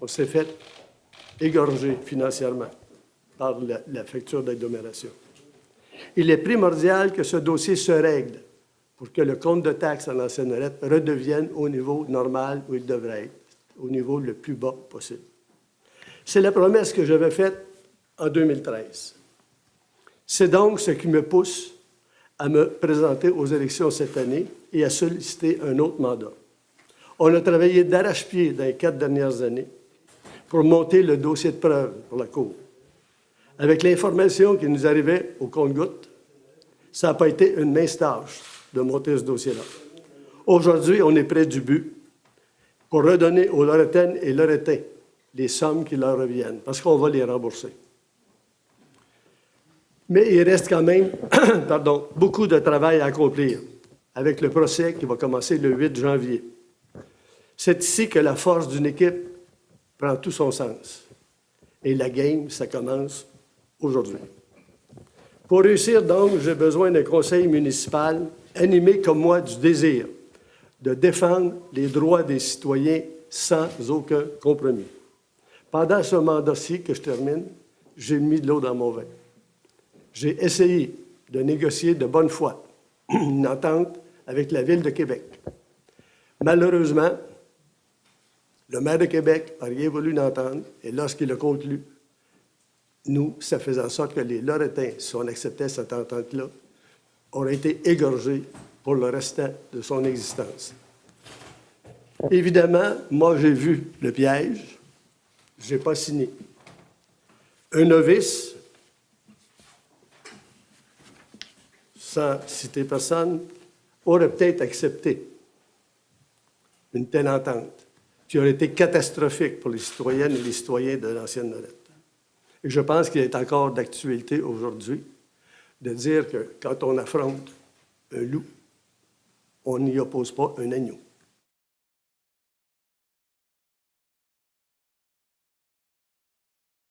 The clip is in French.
On s'est fait égorger financièrement par la facture d'agglomération. Il est primordial que ce dossier se règle pour que le compte de taxes en ancienne Norette redevienne au niveau normal où il devrait être, au niveau le plus bas possible. C'est la promesse que j'avais faite en 2013. C'est donc ce qui me pousse à me présenter aux élections cette année et à solliciter un autre mandat. On a travaillé d'arrache-pied dans les 4 dernières années pour monter le dossier de preuve pour la Cour. Avec l'information qui nous arrivait au compte-gouttes, ça n'a pas été une mince tâche de monter ce dossier-là. Aujourd'hui, on est près du but pour redonner aux Lorettaines et Lorettains les sommes qui leur reviennent, parce qu'on va les rembourser. Mais il reste quand même beaucoup de travail à accomplir avec le procès qui va commencer le 8 janvier. C'est ici que la force d'une équipe prend tout son sens. Et la game, ça commence aujourd'hui. Pour réussir, donc, j'ai besoin d'un conseil municipal animé comme moi du désir de défendre les droits des citoyens sans aucun compromis. Pendant ce mandat-ci que je termine, j'ai mis de l'eau dans mon vin. J'ai essayé de négocier de bonne foi une entente avec la Ville de Québec. Malheureusement, le maire de Québec n'a rien voulu l'entendre et lorsqu'il a conclu, nous, ça faisait en sorte que les Lorettains, si on acceptait cette entente-là, auraient été égorgés pour le restant de son existence. Évidemment, moi, j'ai vu le piège. Je n'ai pas signé. Un novice, sans citer personne, aurait peut-être accepté une telle entente qui aurait été catastrophique pour les citoyennes et les citoyens de l'ancienne Norette. Et je pense qu'il est encore d'actualité aujourd'hui de dire que quand on affronte un loup, on n'y oppose pas un agneau.